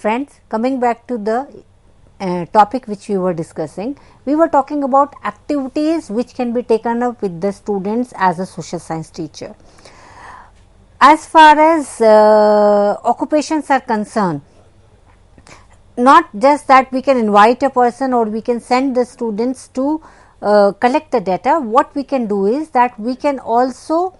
Friends, coming back to the topic which we were discussing, we were talking about activities which can be taken up with the students as a social science teacher. As far as occupations are concerned, not just that we can invite a person or we can send the students to collect the data. What we can do is that we can also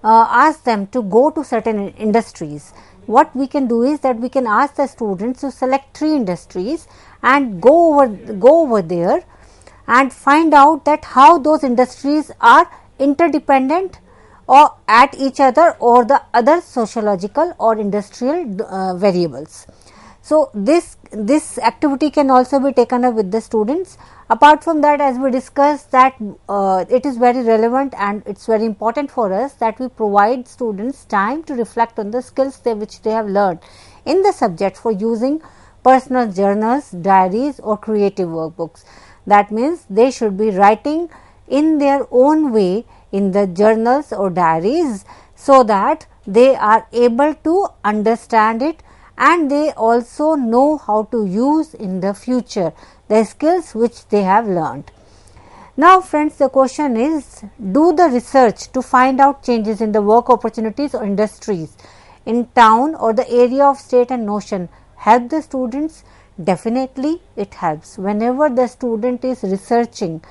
ask them to go to certain industries. What we can do is that we can ask the students to select 3 industries and go over there and find out that how those industries are interdependent or at each other or the other sociological or industrial variables. So, this activity can also be taken up with the students. Apart from that, as we discussed that it is very relevant and it is very important for us that we provide students time to reflect on the skills which they have learned in the subject for using personal journals, diaries or creative workbooks. That means they should be writing in their own way in the journals or diaries so that they are able to understand it and they also know how to use in the future the skills which they have learned. Now friends, the question is, do the research to find out changes in the work opportunities or industries in town or the area of state and notion help the students? Definitely it helps. Whenever the student is researching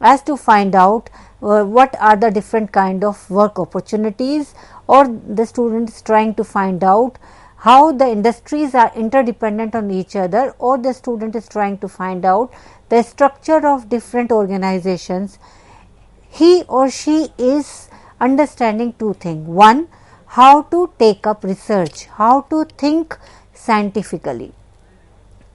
as to find out what are the different kind of work opportunities, or the student is trying to find out how the industries are interdependent on each other, or the student is trying to find out the structure of different organizations, he or she is understanding 2 things. One, how to take up research, how to think scientifically.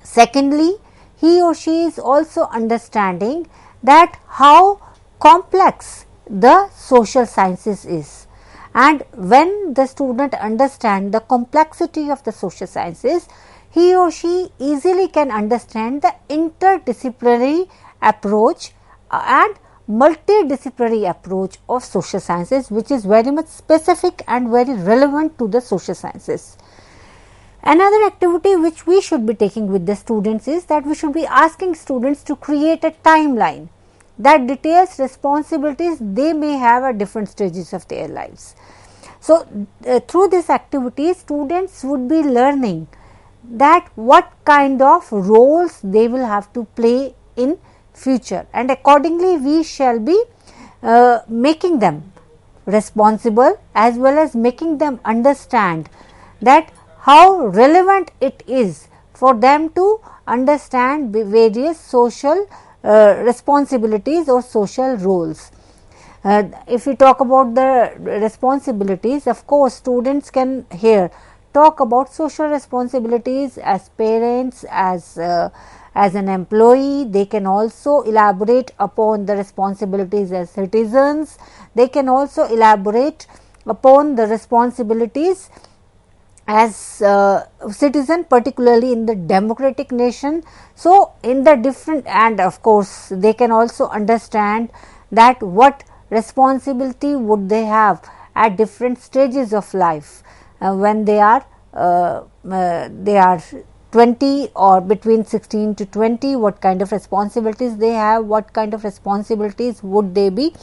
Secondly, he or she is also understanding that how complex the social sciences is. And when the student understands the complexity of the social sciences, he or she easily can understand the interdisciplinary approach and multidisciplinary approach of social sciences, which is very much specific and very relevant to the social sciences. Another activity which we should be taking with the students is that we should be asking students to create a timeline that details responsibilities they may have at different stages of their lives. So, through this activity, students would be learning that what kind of roles they will have to play in future, and accordingly we shall be making them responsible as well as making them understand that how relevant it is for them to understand various social responsibilities or social roles. If we talk about the responsibilities, of course students can here talk about social responsibilities as parents, as an employee. They can also elaborate upon the responsibilities as citizens. They can also elaborate upon the responsibilities as citizen, particularly in the democratic nation. So, in the different, and of course they can also understand that what responsibility would they have at different stages of life when they are 20 or between 16 to 20, what kind of responsibilities they have, what kind of responsibilities would they be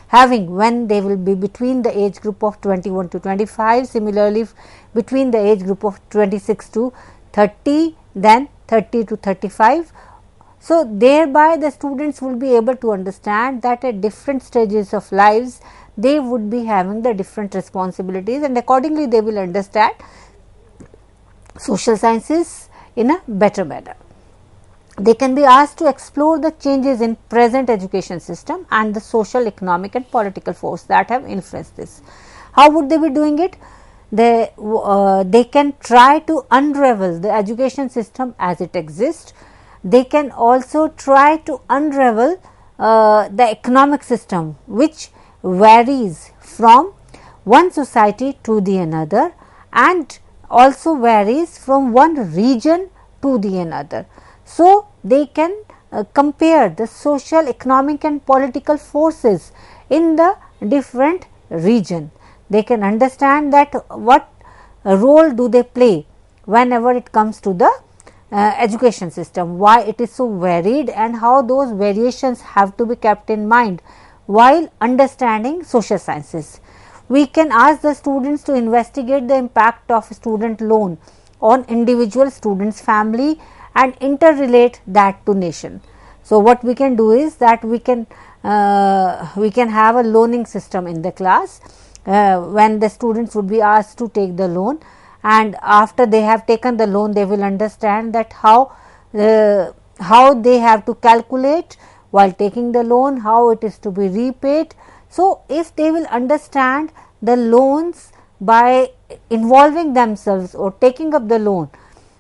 having when they will be between the age group of 21 to 25, similarly between the age group of 26 to 30, then 30 to 35. So, thereby the students will be able to understand that at different stages of lives they would be having the different responsibilities, and accordingly they will understand social sciences in a better manner. They can be asked to explore the changes in present education system and the social, economic and political force that have influenced this. How would they be doing it? They can try to unravel the education system as it exists. They can also try to unravel the economic system, which varies from one society to the another and also varies from one region to the another. So, they can compare the social, economic and political forces in the different region. They can understand that what role do they play whenever it comes to the education system, why it is so varied and how those variations have to be kept in mind while understanding social sciences. We can ask the students to investigate the impact of student loan on individual students' family and interrelate that to nation. So, what we can do is that we can have a loaning system in the class when the students would be asked to take the loan, and after they have taken the loan they will understand that how they have to calculate while taking the loan, how it is to be repaid. So, if they will understand the loans by involving themselves or taking up the loan,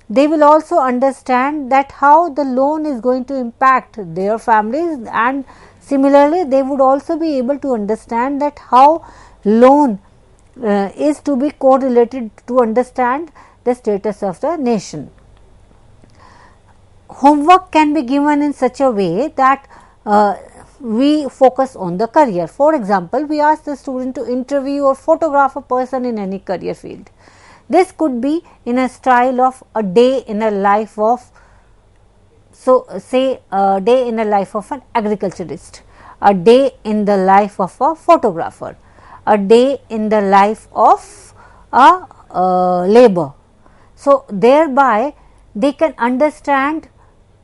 they will also understand that how the loan is going to impact their families, and similarly they would also be able to understand that how loan is to be correlated to understand the status of the nation. Homework can be given in such a way that we focus on the career. For example, we ask the student to interview or photograph a person in any career field. This could be in a style of a day in a life of, so say a day in a life of an agriculturist, a day in the life of a photographer, a day in the life of a labor. So, thereby they can understand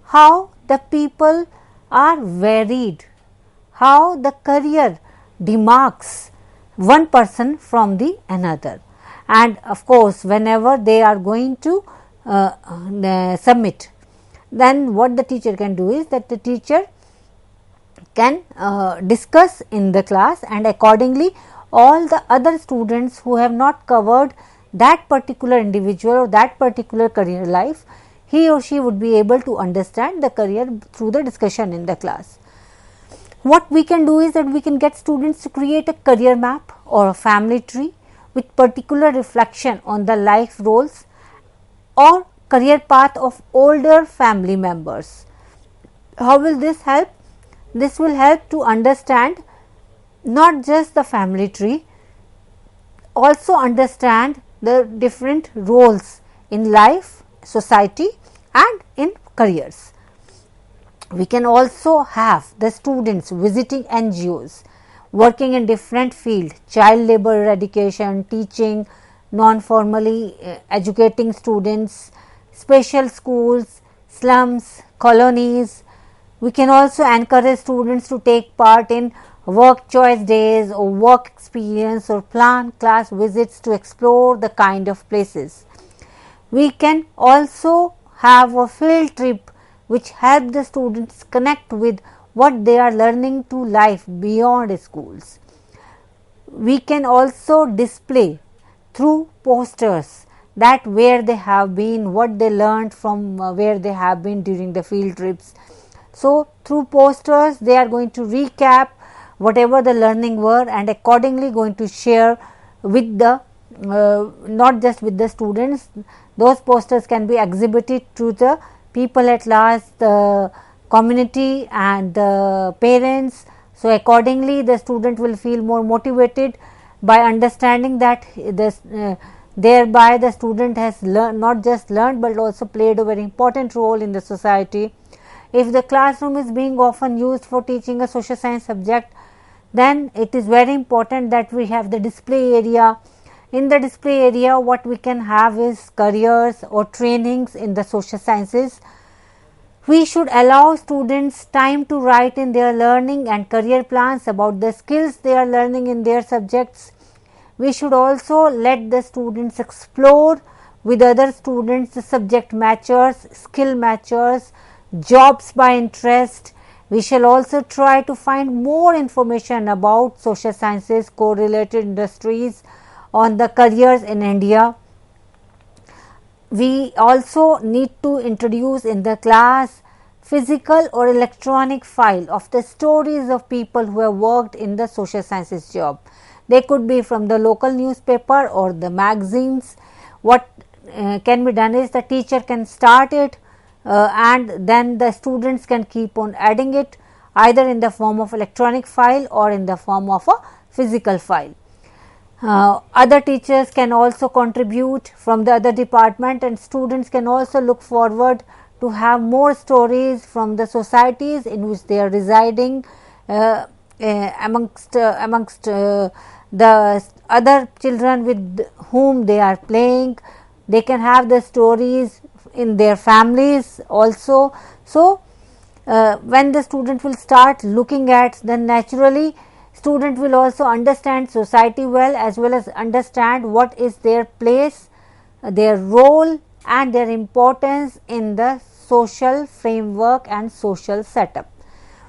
how the people are varied, how the career demarks one person from the another, and of course, whenever they are going to submit, then what the teacher can do is that the teacher can discuss in the class, and accordingly all the other students who have not covered that particular individual or that particular career life, he or she would be able to understand the career through the discussion in the class. What we can do is that we can get students to create a career map or a family tree with particular reflection on the life roles or career path of older family members. How will this help? This will help to understand not just the family tree, also understand the different roles in life, society and in careers. We can also have the students visiting NGOs, working in different fields, child labor eradication, teaching, non-formally educating students, special schools, slums, colonies. We can also encourage students to take part in work choice days or work experience or plan class visits to explore the kind of places. We can also have a field trip which help the students connect with what they are learning to life beyond schools. We can also display through posters that where they have been, what they learned from where they have been during the field trips. So, through posters they are going to recap whatever the learning were and accordingly going to share with the not just with the students. Those posters can be exhibited to the people at large, the community and the parents. So, accordingly the student will feel more motivated by understanding that this thereby the student has not just learned, but also played a very important role in the society. If the classroom is being often used for teaching a social science subject, then it is very important that we have the display area. In the display area, what we can have is careers or trainings in the social sciences. We should allow students time to write in their learning and career plans about the skills they are learning in their subjects. We should also let the students explore with other students the subject matchers, skill matchers, jobs by interest. We shall also try to find more information about social sciences, correlated industries, on the careers in India. We also need to introduce in the class physical or electronic file of the stories of people who have worked in the social sciences job. They could be from the local newspaper or the magazines. What can be done is the teacher can start it and then the students can keep on adding it either in the form of electronic file or in the form of a physical file. Other teachers can also contribute from the other department, and students can also look forward to have more stories from the societies in which they are residing, amongst the other children with whom they are playing. They can have the stories in their families also. So, when the student will start looking at, then naturally student will also understand society well as understand what is their place, their role and their importance in the social framework and social setup.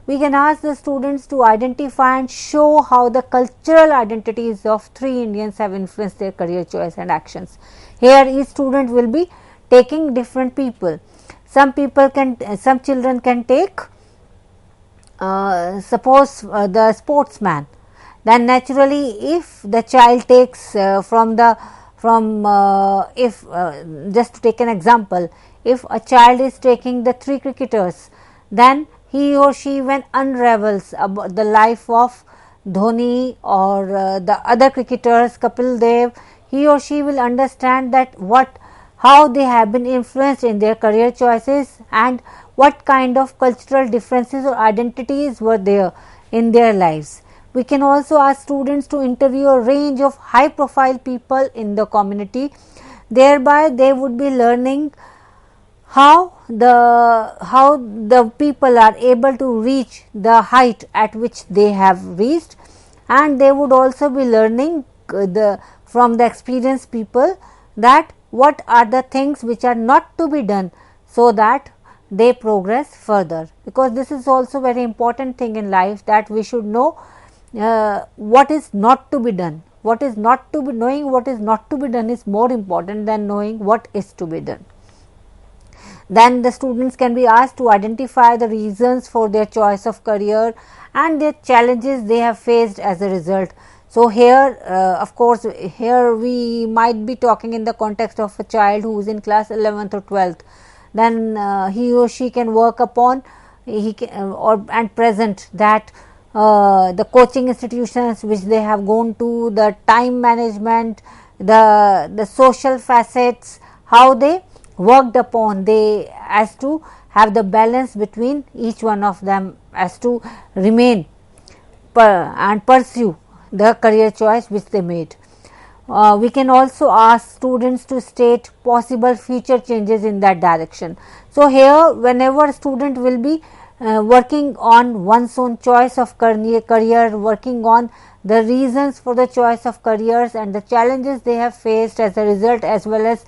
We can ask the students to identify and show how the cultural identities of 3 Indians have influenced their career choice and actions. Here each student will be taking different people. Some children can take suppose the sportsman. Then naturally if the child takes if just to take an example, if a child is taking the 3 cricketers, then he or she, when unravels about the life of Dhoni or the other cricketers, Kapil Dev, he or she will understand that how they have been influenced in their career choices and what kind of cultural differences or identities were there in their lives. We can also ask students to interview a range of high profile people in the community. Thereby they would be learning how the people are able to reach the height at which they have reached, and they would also be learning from the experienced people that what are the things which are not to be done, so that they progress further, because this is also very important thing in life, that we should know what is not to be done. Knowing what is not to be done is more important than knowing what is to be done. Then the students can be asked to identify the reasons for their choice of career and the challenges they have faced as a result. So, here of course, here we might be talking in the context of a child who is in class 11th or 12th. Then he or she can work upon and present that the coaching institutions which they have gone to, the time management, the social facets, how they worked upon, they as to have the balance between each one of them, as to remain and pursue the career choice which they made. We can also ask students to state possible future changes in that direction. So, here whenever a student will be working on one's own choice of career, working on the reasons for the choice of careers and the challenges they have faced as a result, as well as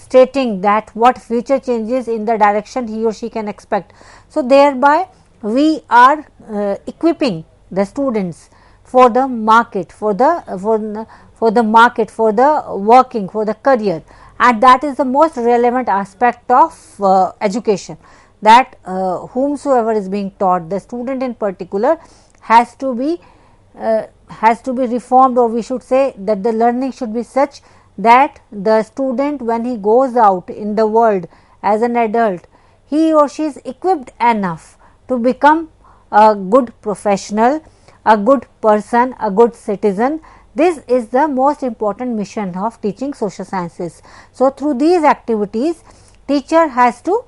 stating that what future changes in the direction he or she can expect. So, thereby we are equipping the students for the market, for the working, for the career, and that is the most relevant aspect of education, that whomsoever is being taught, the student in particular has to be reformed, or we should say that the learning should be such that the student, when he goes out in the world as an adult, he or she is equipped enough to become a good professional, a good person, a good citizen. This is the most important mission of teaching social sciences. So, through these activities, teacher has to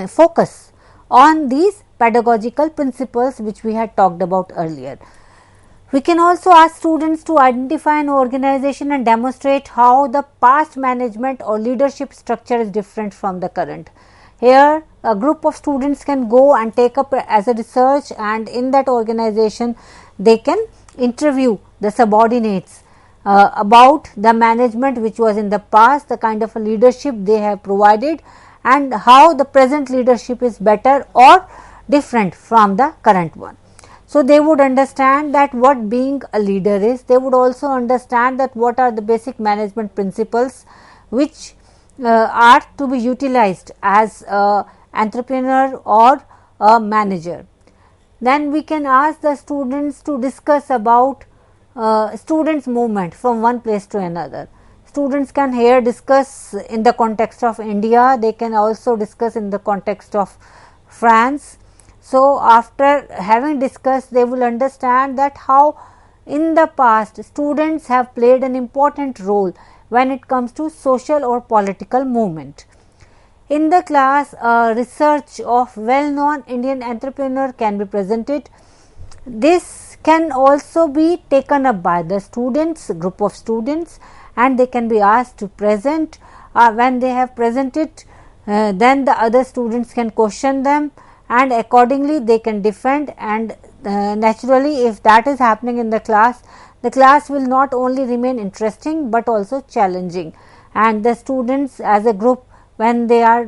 focus on these pedagogical principles which we had talked about earlier. We can also ask students to identify an organization and demonstrate how the past management or leadership structure is different from the current. Here a group of students can go and take up as a research, and in that organization they can interview the subordinates about the management which was in the past, the kind of a leadership they have provided, and how the present leadership is better or different from the current one. So, they would understand that what being a leader is. They would also understand that what are the basic management principles which are to be utilized as an entrepreneur or a manager. Then we can ask the students to discuss about students movement from one place to another. Students can here discuss in the context of India, they can also discuss in the context of France. So, after having discussed, they will understand that how in the past, students have played an important role when it comes to social or political movement. In the class, research of well-known Indian entrepreneur can be presented. This can also be taken up by the students, group of students, and they can be asked to present. When they have presented, then the other students can question them, and accordingly they can defend. And naturally, if that is happening in the class will not only remain interesting but also challenging, and the students as a group, when they are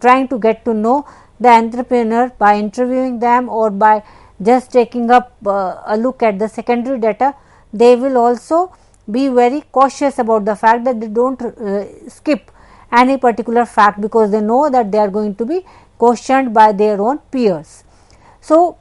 trying to get to know the entrepreneur by interviewing them or by just taking up a look at the secondary data, they will also be very cautious about the fact that they don't skip any particular fact, because they know that they are going to be questioned by their own peers. So,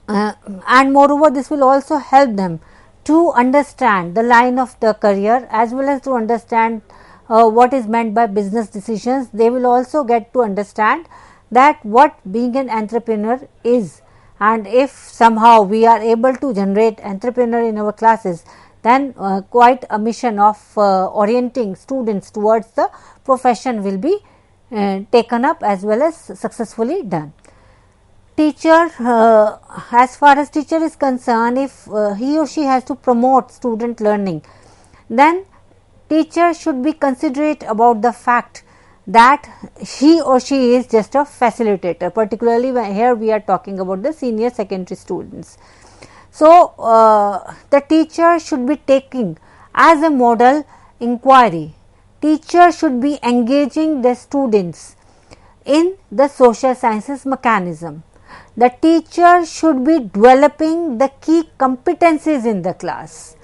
and moreover, this will also help them to understand the line of the career, as well as to understand what is meant by business decisions. They will also get to understand that what being an entrepreneur is, and if somehow we are able to generate entrepreneur in our classes, then quite a mission of orienting students towards the profession will be taken up as well as successfully done. Teacher, as far as teacher is concerned, if he or she has to promote student learning, then teacher should be considerate about the fact that he or she is just a facilitator, particularly when here we are talking about the senior secondary students. So, the teacher should be taking as a model inquiry. Teacher should be engaging the students in the social sciences mechanism. The teacher should be developing the key competencies in the class.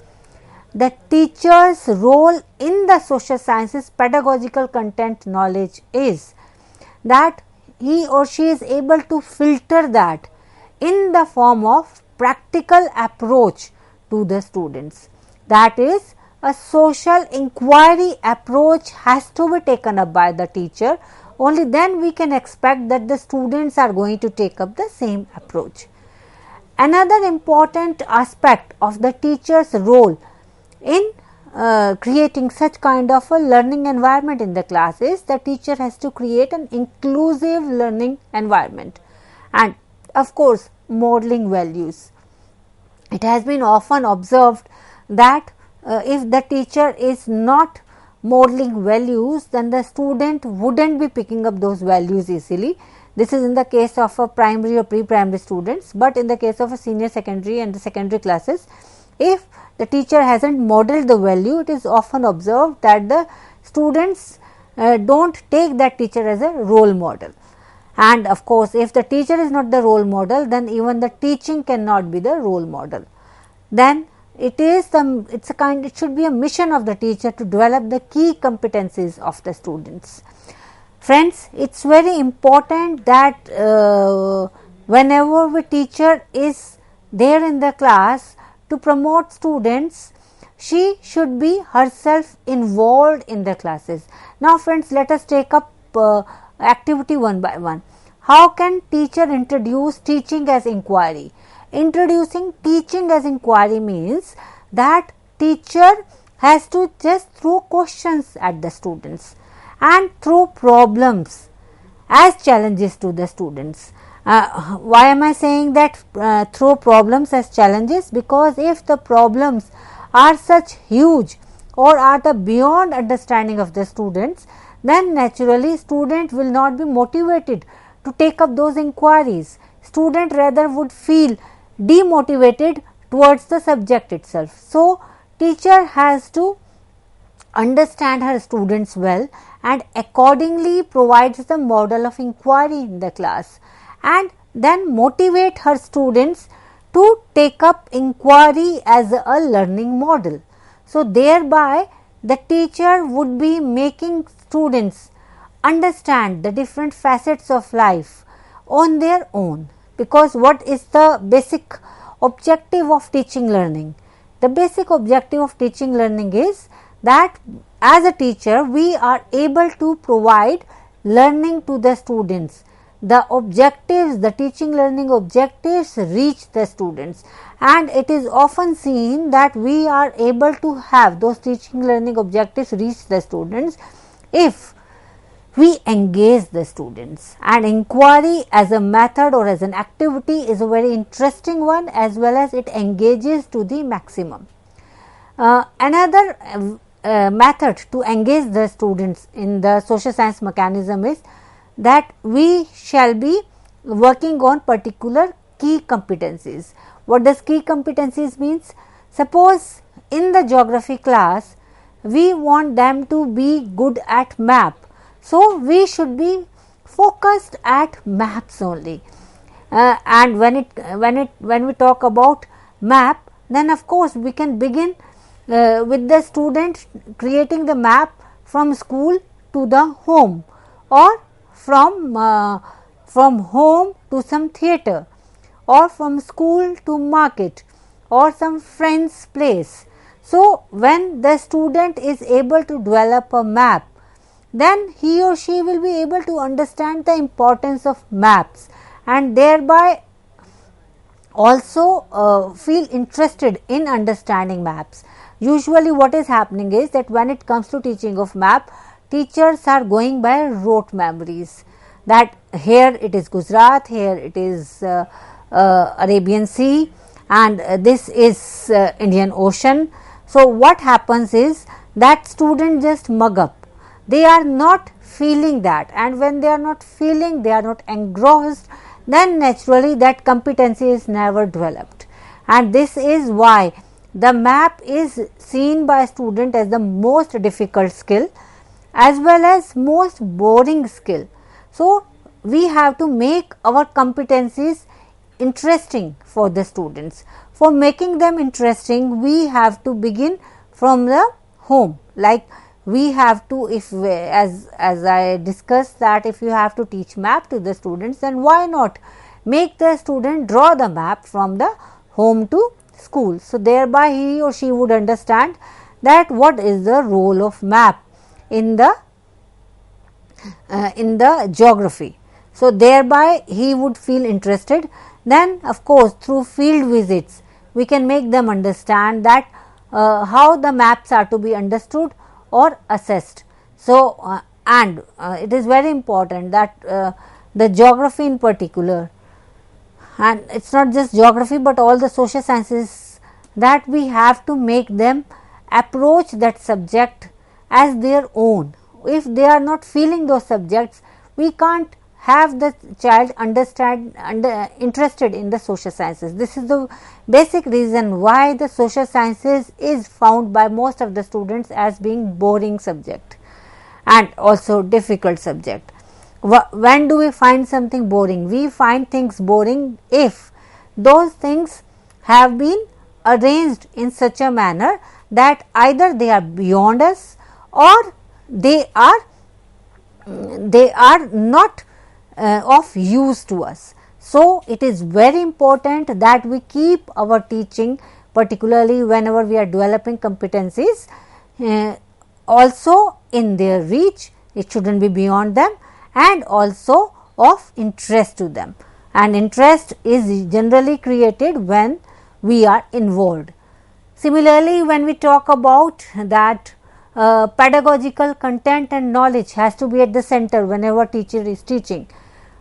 The teacher's role in the social sciences pedagogical content knowledge is that he or she is able to filter that in the form of practical approach to the students. That is, a social inquiry approach has to be taken up by the teacher. Only then we can expect that the students are going to take up the same approach. Another important aspect of the teacher's role in creating such kind of a learning environment in the class is the teacher has to create an inclusive learning environment, and of course modeling values. It has been often observed that if the teacher is not modeling values, then the student wouldn't be picking up those values easily. This is in the case of a primary or pre-primary students, but in the case of a senior secondary and the secondary classes, if the teacher hasn't modeled the value, it is often observed that the students don't take that teacher as a role model. And of course, if the teacher is not the role model, then even the teaching cannot be the role model. Then it should be a mission of the teacher to develop the key competencies of the students. Friends, it's very important that whenever the teacher is there in the class to promote students, she should be herself involved in the classes. Now friends, let us take up activity one by one. How can teacher introduce teaching as inquiry? Introducing teaching as inquiry means that teacher has to just throw questions at the students and throw problems as challenges to the students. Why am I saying that throw problems as challenges? Because if the problems are such huge or are the beyond understanding of the students, then naturally student will not be motivated to take up those inquiries. Student rather would feel demotivated towards the subject itself. So, teacher has to understand her students well and accordingly provides the model of inquiry in the class, and then motivate her students to take up inquiry as a learning model. So, thereby the teacher would be making students understand the different facets of life on their own, because what is the basic objective of teaching learning? The basic objective of teaching learning is that as a teacher we are able to provide learning to the students. the objectives, the teaching learning objectives reach the students, and it is often seen that we are able to have those teaching learning objectives reach the students if we engage the students. And inquiry as a method or as an activity is a very interesting one, as well as it engages to the maximum. Another method to engage the students in the social science mechanism is that we shall be working on particular key competencies. What does key competencies means? Suppose in the geography class we want them to be good at map, so we should be focused at maps only. And when we talk about map, then of course we can begin with the student creating the map from school to the home, or from home to some theatre, or from school to market, or some friend's place. So, when the student is able to develop a map, then he or she will be able to understand the importance of maps, and thereby also feel interested in understanding maps. Usually what is happening is that when it comes to teaching of map, teachers are going by rote memories, that here it is Gujarat, here it is Arabian Sea, and this is Indian Ocean. So what happens is that students just mug up, they are not feeling that, and when they are not feeling, they are not engrossed, then naturally that competency is never developed. And this is why the map is seen by student as the most difficult skill as well as most boring skill. So we have to make our competencies interesting for the students. For making them interesting, we have to begin from the home. Like we have to, if as I discussed, that if you have to teach map to the students, then why not make the student draw the map from the home to school. So thereby he or she would understand that what is the role of map in the geography. So thereby he would feel interested. Then of course through field visits we can make them understand that how the maps are to be understood or assessed. So and it is very important that the geography in particular, and it is not just geography but all the social sciences, that we have to make them approach that subject as their own. If they are not feeling those subjects, we can't have the child interested in the social sciences. This is the basic reason why the social sciences is found by most of the students as being boring subject and also difficult subject. When do we find something boring? We find things boring if those things have been arranged in such a manner that either they are beyond us or they are not of use to us. So it is very important that we keep our teaching, particularly whenever we are developing competencies, also in their reach. It shouldn't be beyond them, and also of interest to them, and interest is generally created when we are involved. Similarly, when we talk about that pedagogical content and knowledge has to be at the center whenever teacher is teaching.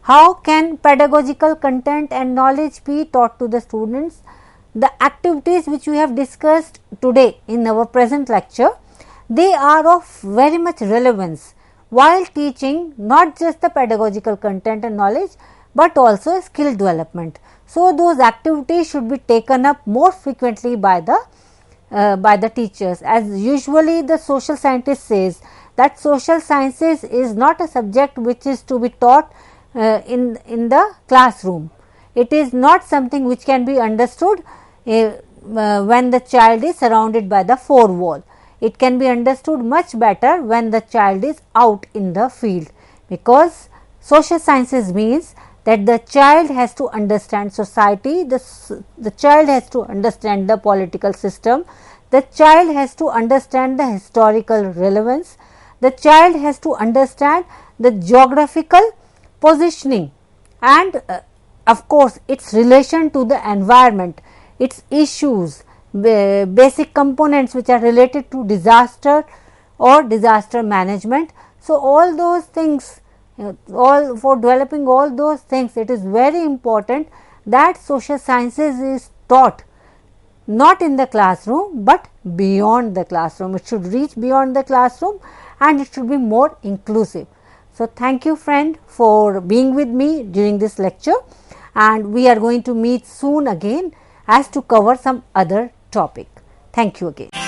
How can pedagogical content and knowledge be taught to the students? The activities which we have discussed today in our present lecture, they are of very much relevance while teaching not just the pedagogical content and knowledge, but also skill development. So those activities should be taken up more frequently by the teachers, as usually the social scientist says that social sciences is not a subject which is to be taught in the classroom. It is not something which can be understood when the child is surrounded by the four wall. It can be understood much better when the child is out in the field, because social sciences means that the child has to understand society, the child has to understand the political system, the child has to understand the historical relevance, the child has to understand the geographical positioning and of course, its relation to the environment, its issues, basic components which are related to disaster or disaster management. So, all those things, all for developing all those things, it is very important that social sciences is taught not in the classroom, but beyond the classroom. It should reach beyond the classroom and it should be more inclusive. So, thank you friend for being with me during this lecture, and we are going to meet soon again as to cover some other topic. Thank you again.